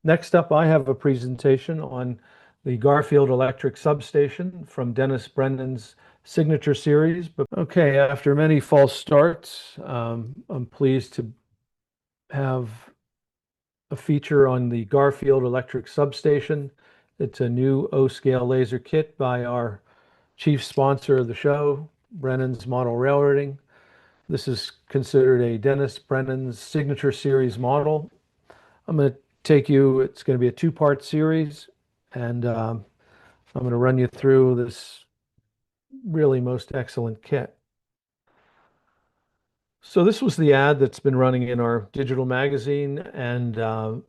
Next up, I have a presentation on the Garfield Electric Substation from Dennis Brennan's signature series. But okay, after many false starts, I'm pleased to have a feature on the Garfield Electric Substation. It's a new O-scale laser kit by our chief sponsor of the show, Brennan's Model Railroading. This is considered a Dennis Brennan's signature series model. I'm going to it's going to be a two-part series, and I'm going to run you through this really most excellent kit. So this was the ad that's been running in our digital magazine, and the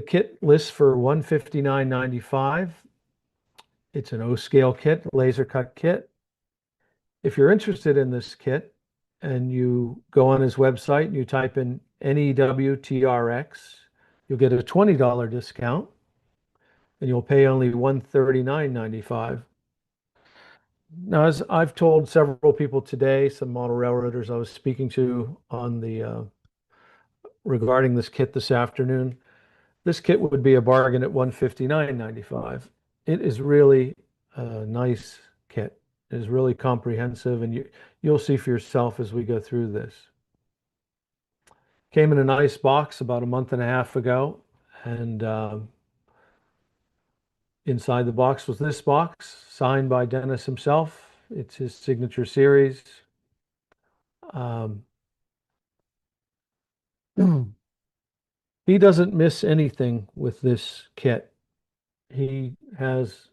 kit lists for $159.95. It's an O-scale kit, laser cut kit. If you're interested in this kit and you go on his website and you type in NEWTRX, you'll get a $20 discount and you'll pay only $139.95. Now, as I've told several people today, some model railroaders I was speaking to on the regarding this kit this afternoon, this kit would be a bargain at $159.95. It is really a nice kit. It is really comprehensive, and you'll see for yourself as we go through this. Came in a nice box about a month and a half ago, and inside the box was this box, signed by Dennis himself. It's his signature series. Um, he doesn't miss anything with this kit. He has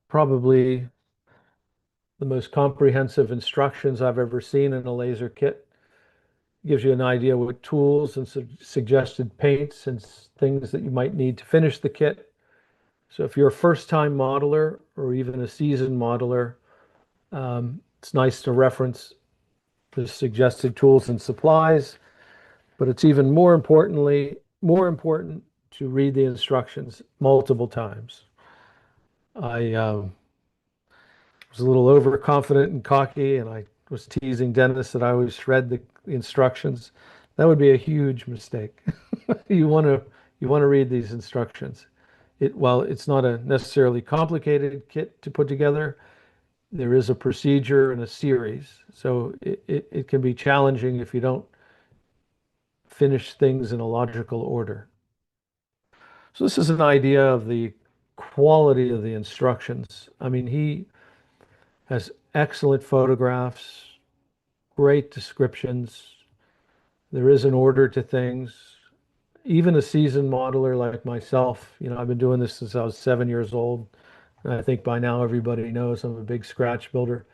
probably the most comprehensive instructions I've ever seen in a laser kit. Gives you an idea what tools and suggested paints and things that you might need to finish the kit. So if you're a first-time modeler or even a seasoned modeler, it's nice to reference the suggested tools and supplies, but it's even more important to read the instructions multiple times. I was a little overconfident and cocky, and I was teasing Dennis that I always read the instructions. That would be a huge mistake. You want to read these instructions. While it's not a necessarily complicated kit to put together, there is a procedure and a series. So it can be challenging if you don't finish things in a logical order. So this is an idea of the quality of the instructions. I mean, he has excellent photographs, great descriptions. There is an order to things. Even a seasoned modeler like myself, I've been doing this since I was 7 years old. And I think by now everybody knows I'm a big scratch builder.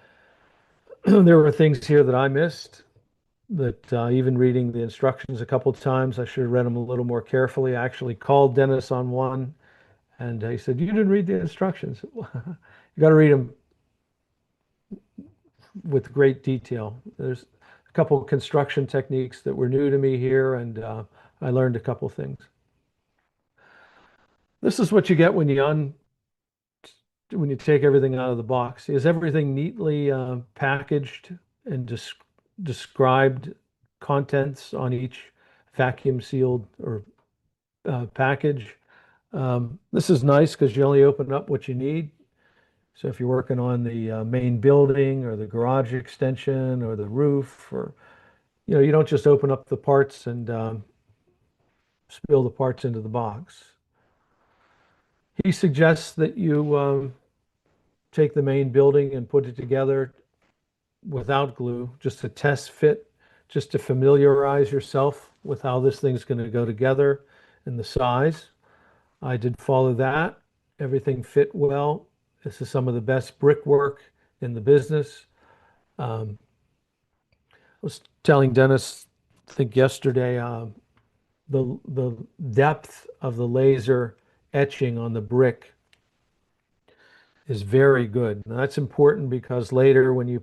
There were things here that I missed that even reading the instructions a couple of times, I should have read them a little more carefully. I actually called Dennis on one, and he said, "You didn't read the instructions." You got to read them with great detail. There's a couple of construction techniques that were new to me here, and I learned a couple things. This is what you get when you take everything out of the box. Is everything neatly packaged and described contents on each vacuum sealed or package. This is nice because you only open up what you need. So if you're working on the main building or the garage extension or the roof, or you don't just open up the parts and spill the parts into the box. He suggests that you take the main building and put it together without glue, just to test fit, just to familiarize yourself with how this thing's going to go together and the size. I did follow that. Everything fit well. This is some of the best brickwork in the business. I was telling Dennis, I think yesterday, the depth of the laser etching on the brick is very good. And that's important because later when you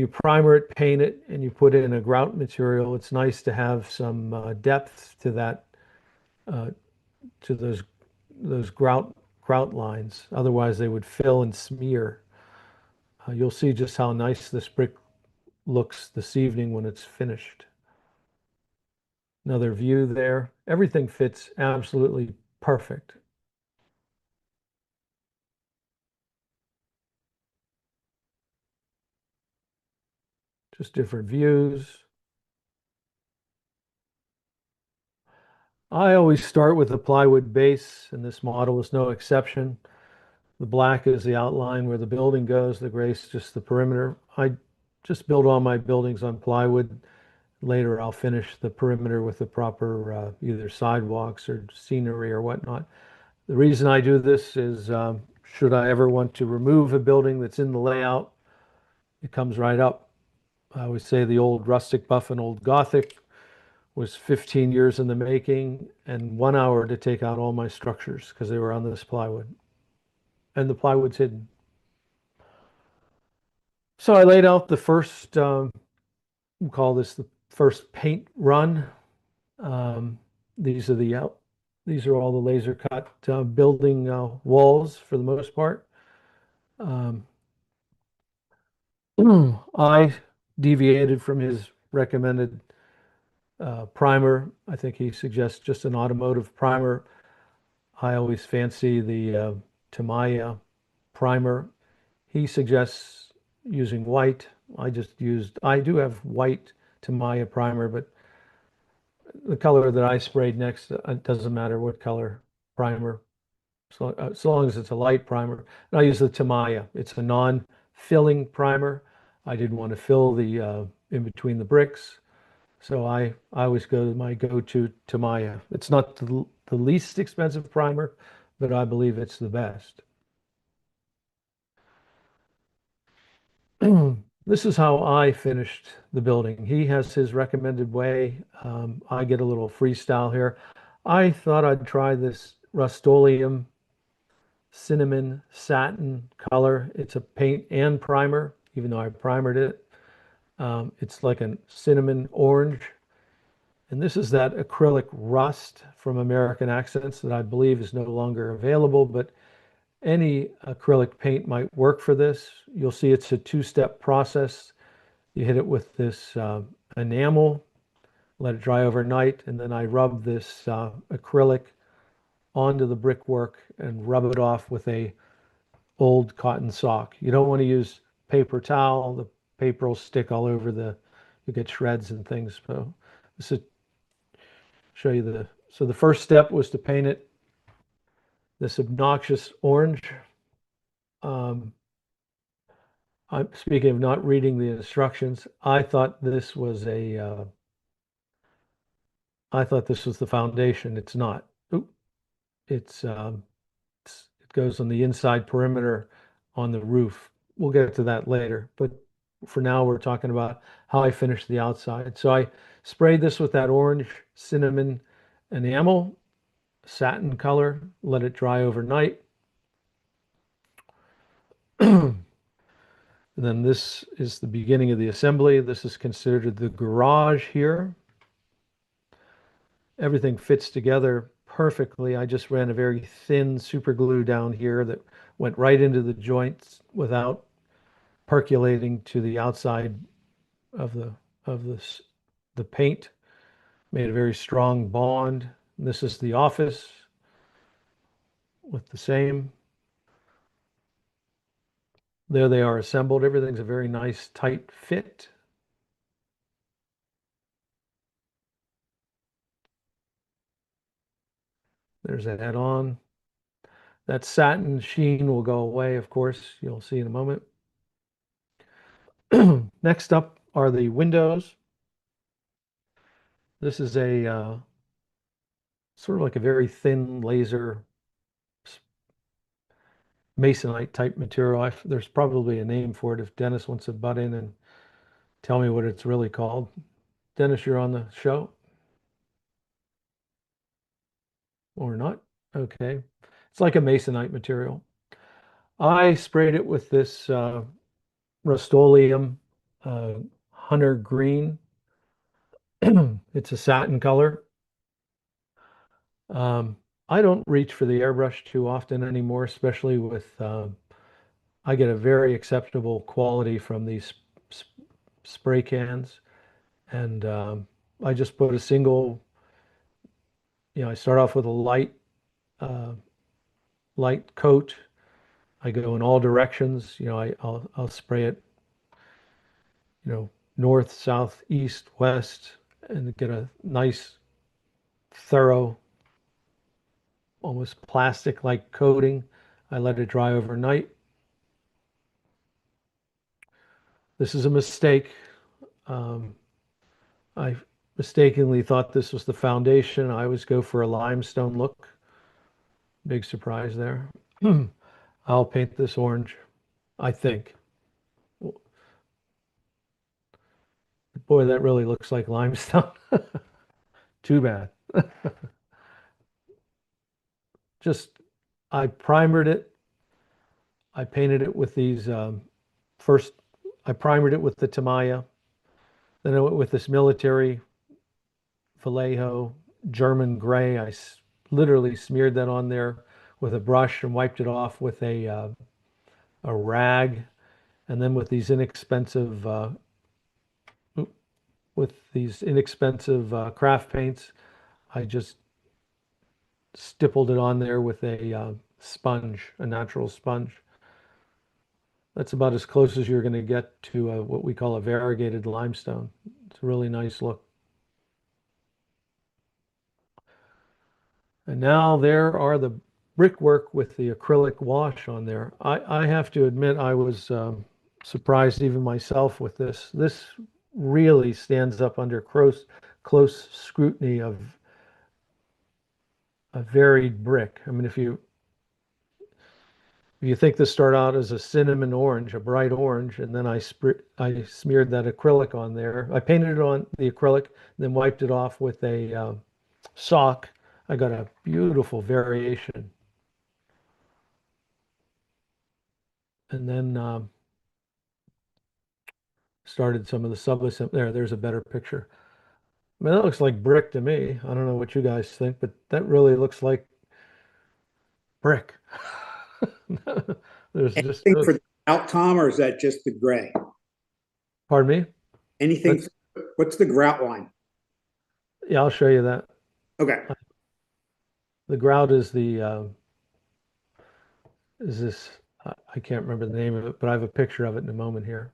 primer it, paint it, and you put in a grout material, it's nice to have some depth to that, to those grout lines. Otherwise, they would fill and smear. You'll see just how nice this brick looks this evening when it's finished. Another view there. Everything fits absolutely perfect. Just different views. I always start with a plywood base, and this model is no exception. The black is the outline where the building goes, the gray is just the perimeter. I just build all my buildings on plywood. Later, I'll finish the perimeter with the proper either sidewalks or scenery or whatnot. The reason I do this is should I ever want to remove a building that's in the layout, it comes right up. I always say the old rustic buff and old Gothic was 15 years in the making and 1 hour to take out all my structures because they were on this plywood. And the plywood's hidden. So I laid out the first, we'll call this the first paint run. Um, these are the these are all the laser cut building walls for the most part. Um, I deviated from his recommended primer. I think he suggests just an automotive primer. I always fancy the Tamiya primer. He suggests using white. I do have white Tamiya primer, but the color that I sprayed next, it doesn't matter what color primer, so long as it's a light primer. And I use the Tamiya. It's a non-filling primer. I didn't want to fill the in between the bricks. So I always go to my go-to Tamiya. It's not the least expensive primer, but I believe it's the best. This is how I finished the building. He has his recommended way. I get a little freestyle here. I thought I'd try this Rust-Oleum cinnamon satin color. It's a paint and primer, even though I primered it. It's like a cinnamon orange. And this is that acrylic rust from American Accents that I believe is no longer available, but any acrylic paint might work for this. You'll see it's a two-step process. You hit it with this enamel, let it dry overnight, and then I rub this acrylic onto the brickwork and rub it off with a old cotton sock. You don't want to use paper towel. The paper will stick all over you get shreds and things. So this is show you so the first step was to paint it this obnoxious orange. Um, I'm speaking of not reading the instructions. I thought this was the foundation. It's not. Oop, it's it goes on the inside perimeter on the roof. We'll get to that later, but for now we're talking about how I finished the outside. So I sprayed this with that orange cinnamon enamel, satin color, let it dry overnight. And then this is the beginning of the assembly. This is considered the garage here. Everything fits together perfectly. I just ran a very thin super glue down here that went right into the joints without percolating to the outside of the paint. Made a very strong bond. This is the office with the same. There they are assembled. Everything's a very nice tight fit. There's that add-on. That satin sheen will go away, of course. You'll see in a moment. Next up are the windows. This is a sort of like a very thin laser masonite type material. There's probably a name for it if Dennis wants to butt in and tell me what it's really called. Dennis, you're on the show or not? Okay. It's like a masonite material. I sprayed it with this Rust-Oleum uh, Hunter Green. It's a satin color. Um, I don't reach for the airbrush too often anymore, especially with I get a very acceptable quality from these spray cans, and I just put a single I start off with a uh, light coat. I go in all directions. I'll spray it, north, south, east, west, and get a nice, thorough, almost plastic-like coating. I let it dry overnight. This is a mistake. Um, I mistakenly thought this was the foundation. I always go for a limestone look. Big surprise there. I'll paint this orange, I think. Boy, that really looks like limestone. Too bad. Just, I primered it. I painted it with these, first, I primered it with the Tamiya. Then I went with this military Vallejo German gray. Literally smeared that on there with a brush and wiped it off with a rag. And then with these inexpensive craft paints, I just stippled it on there with a sponge, a natural sponge. That's about as close as you're going to get to what we call a variegated limestone. It's a really nice look. And now there are the brickwork with the acrylic wash on there. I have to admit I was surprised even myself with this. This really stands up under close scrutiny of a varied brick. I mean, if you think this started out as a cinnamon orange, a bright orange, and then I smeared that acrylic on there. I painted it on the acrylic, then wiped it off with a sock. I got a beautiful variation. And then started some of the subassembly. There's a better picture. I mean, that looks like brick to me. I don't know what you guys think, but that really looks like brick. There's just Anything no, for the grout, Tom, or is that just the gray? pardon me. Anything, That's, what's the grout line? yeah, I'll show you that. Okay. The grout is this, I can't remember the name of it, but I have a picture of it in a moment here.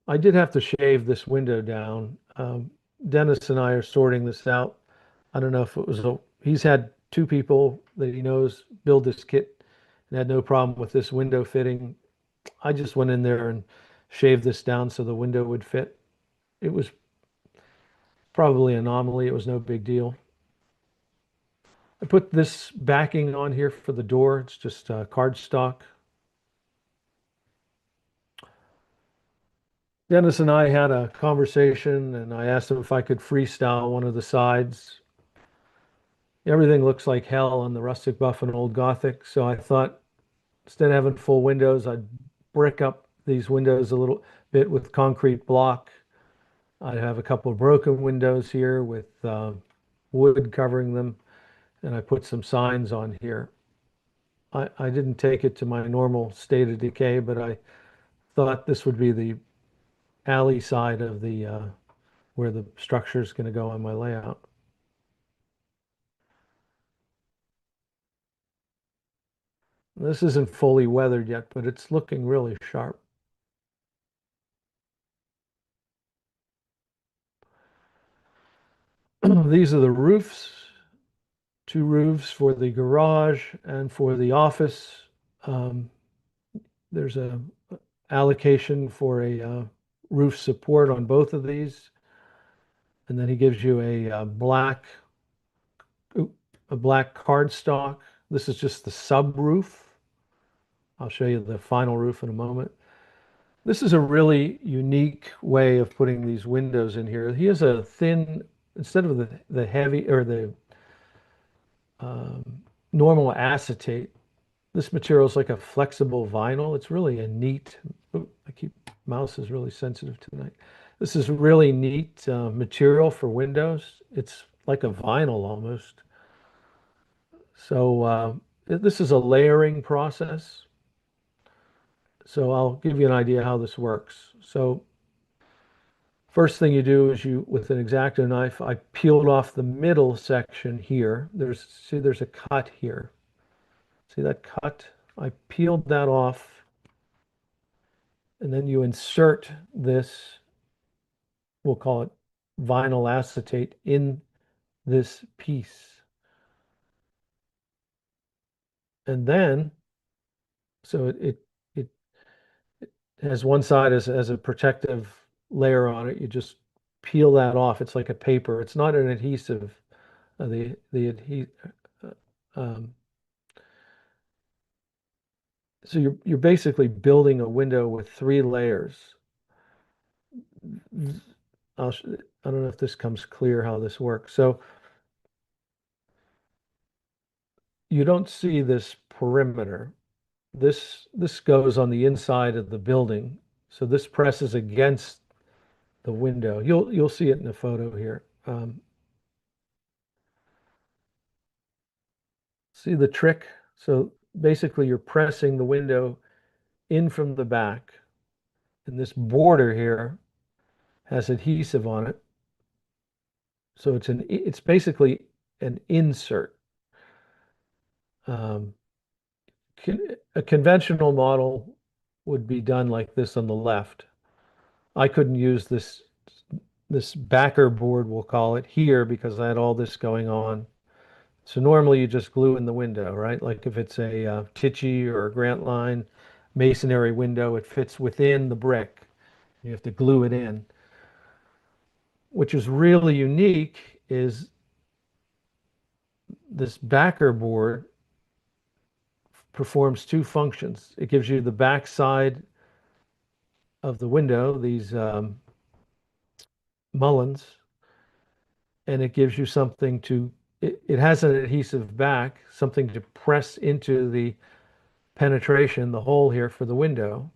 I did have to shave this window down. Dennis and I are sorting this out. I don't know if it was he's had two people that he knows build this kit and had no problem with this window fitting. I just went in there and shaved this down so the window would fit. It was probably an anomaly. It was no big deal. I put this backing on here for the door. It's just cardstock. Dennis and I had a conversation, and I asked him if I could freestyle one of the sides. Everything looks like hell on the rustic buff and old Gothic, so I thought instead of having full windows, I'd brick up these windows a little bit with concrete block. I have a couple of broken windows here with wood covering them, and I put some signs on here. I didn't take it to my normal state of decay, but I thought this would be the alley side of the where the structure is going to go on my layout. This isn't fully weathered yet, but it's looking really sharp. These are the roofs, two roofs for the garage and for the office. Um, there's a allocation for a roof support on both of these. And then he gives you a black cardstock. This is just the sub roof. I'll show you the final roof in a moment. This is a really unique way of putting these windows in here. He has a thin, instead of the heavy or the normal acetate, this material is like a flexible vinyl. It's really a neat, oh, mouse is really sensitive tonight. This is really neat material for windows. It's like a vinyl almost. So this is a layering process. So I'll give you an idea how this works. So First thing you do is you, with an X-Acto knife, I peeled off the middle section here. See, there's a cut here. See that cut? I peeled that off, and then you insert this, we'll call it vinyl acetate, in this piece. And then, so it has one side as a protective layer on it. You just peel that off. It's like a paper. It's not an adhesive. Uh, um, so you're basically building a window with three layers. I don't know if this comes clear how this works. So you don't see this perimeter. This goes on the inside of the building. So this presses against the window. You'll see it in the photo here. See the trick? So basically you're pressing the window in from the back, and this border here has adhesive on it. So it's basically an insert. Um, a conventional model would be done like this on the left. I couldn't use this backer board, we'll call it, here because I had all this going on. So normally you just glue in the window, right? Like if it's a Tichy or a Grant Line masonry window, it fits within the brick. You have to glue it in. Which is really unique is this backer board performs two functions. It gives you the back side of the window, these mullins, and it gives you something it has an adhesive back, something to press into the penetration, the hole here for the window.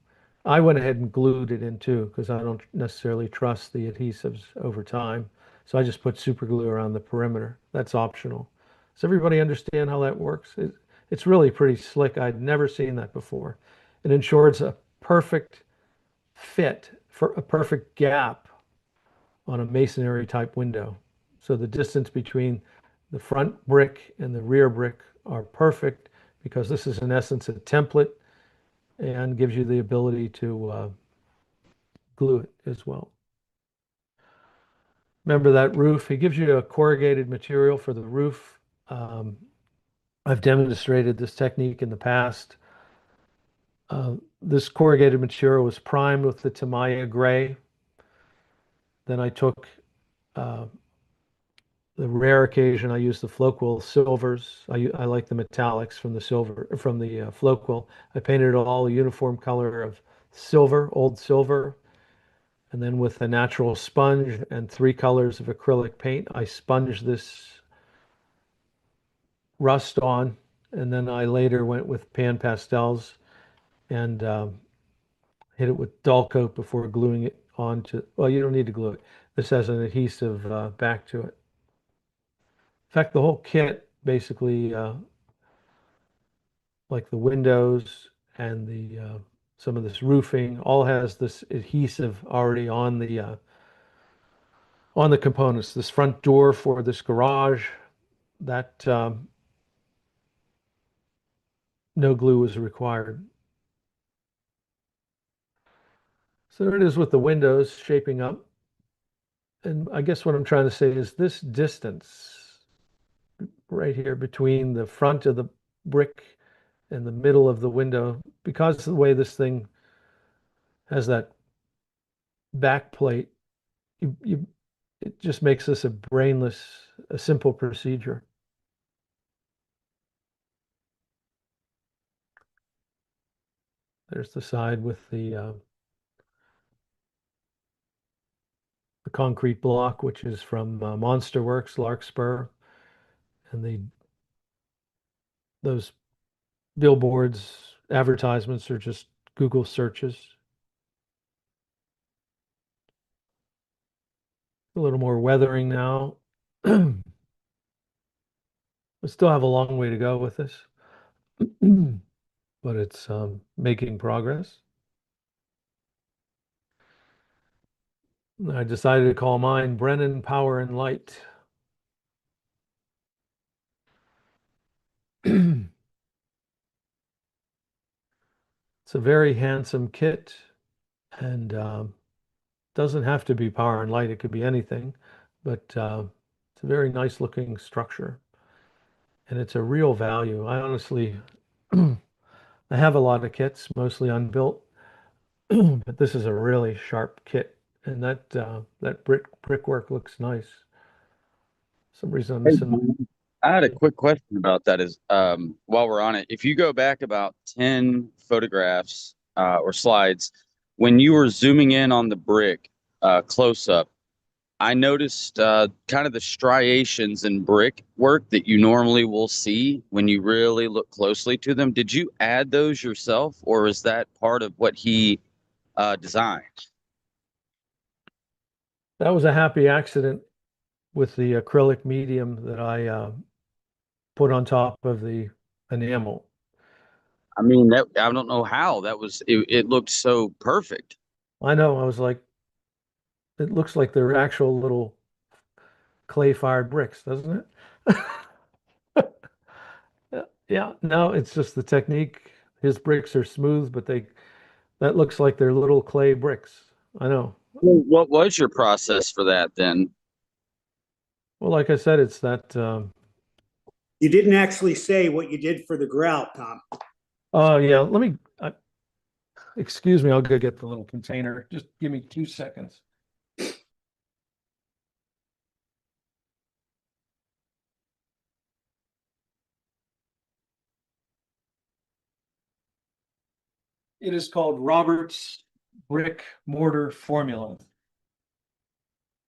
I went ahead and glued it in too because I don't necessarily trust the adhesives over time. So I just put super glue around the perimeter. That's optional. Does everybody understand how that works? It's really pretty slick. I'd never seen that before. It ensures a perfect fit for a perfect gap on a masonry type window. So the distance between the front brick and the rear brick are perfect because this is in essence a template and gives you the ability to glue it as well. Remember that roof? He gives you a corrugated material for the roof. Um, I've demonstrated this technique in the past. This corrugated material was primed with the Tamiya gray. Then I took uh, the rare occasion I use the Floquil silvers. I like the metallics from the silver from the Floquil. I painted it all a uniform color of silver, old silver, and then with a natural sponge and three colors of acrylic paint, I sponged this rust on, and then I later went with pan pastels and hit it with dull coat before gluing it onto. Well, you don't need to glue it. This has an adhesive back to it. In fact, the whole kit basically, like the windows and the some of this roofing, all has this adhesive already on the components. This front door for this garage, that no glue is required. So there it is with the windows shaping up. And I guess what I'm trying to say is this distance right here between the front of the brick and the middle of the window, because of the way this thing has that back plate, it just makes this a simple procedure. There's the side with the concrete block, which is from Monster Works, Larkspur, and those billboards, advertisements are just Google searches. A little more weathering now. We still have a long way to go with this, but it's making progress. I decided to call mine Brennan Power and Light. It's a very handsome kit and doesn't have to be power and light. It could be anything, but it's a very nice looking structure and it's a real value. I honestly, I have a lot of kits, mostly unbuilt, but this is a really sharp kit and that brickwork looks nice. For some reason I'm Hey, missing I had a quick question about that is while we're on it, if you go back about 10 photographs or slides, when you were zooming in on the brick close up, I noticed kind of the striations in brick work that you normally will see when you really look closely to them. Did you add those yourself, or is that part of what he designed? That was a happy accident with the acrylic medium that I put on top of the enamel. I mean, that I don't know how that was. It looked so perfect. I know, I was like, it looks like they're actual little clay-fired bricks, doesn't it? Yeah, yeah, no, it's just the technique. His bricks are smooth, but that looks like they're little clay bricks. I know. Well, what was your process for that then? Well, like I said, it's that You didn't actually say what you did for the grout, Tom. oh yeah, let me excuse me, I'll go get the little container. Just give me 2 seconds. It is called Robert's Brick Mortar Formula.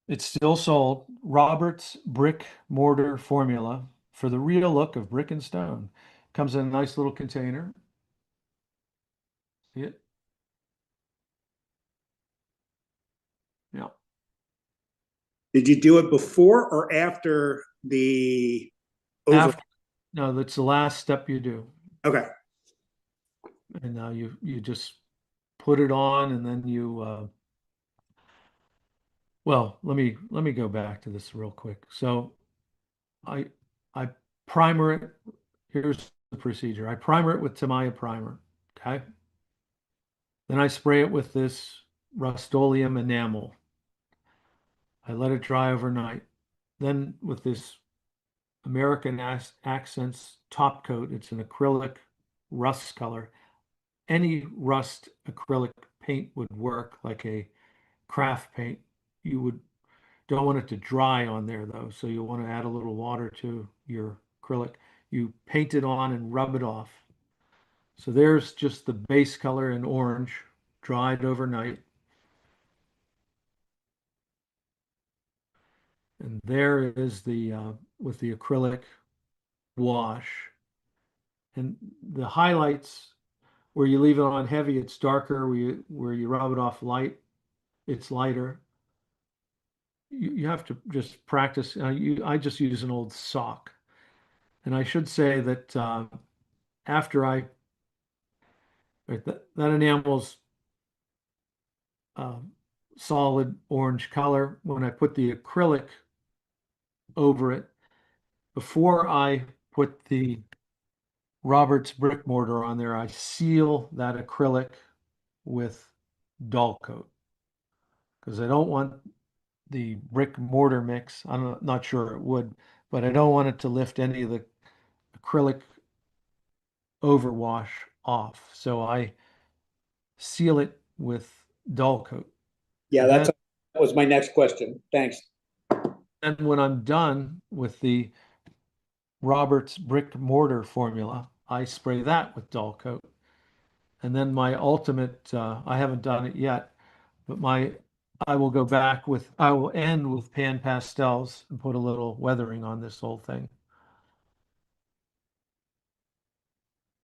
It's still sold. Robert's Brick Mortar Formula for the real look of brick and stone. Comes in a nice little container. See it? Yeah. Did you do it before or after the over? After, no, that's the last step you do. Okay. And now you just put it on and then well, let me go back to this real quick. So I I primer it. Here's the procedure. I primer it with Tamiya primer. Okay. Then I spray it with this Rust-Oleum enamel. I let it dry overnight. Then with this American Accents top coat, it's an acrylic rust color. Any rust acrylic paint would work, like a craft paint. You would don't want it to dry on there though, so you'll want to add a little water to your acrylic. You paint it on and rub it off. So there's just the base color in orange, dried overnight. And there is the with the acrylic wash. And the highlights where you leave it on heavy, it's darker. Where you rub it off light, it's lighter. You have to just practice. I just use an old sock. And I should say that after that enamel's uh, solid orange color, when I put the acrylic over it, before I put the Robert's brick mortar on there, I seal that acrylic with dull coat because I don't want the brick mortar mix. I'm not sure it would, but I don't want it to lift any of the acrylic overwash off. So I seal it with dull coat. Yeah, Then, that was my next question. Thanks. then when I'm done with the Robert's brick mortar formula, I spray that with dull coat. And then my ultimate, I haven't done it yet, but I will go back with, I will end with pan pastels and put a little weathering on this whole thing.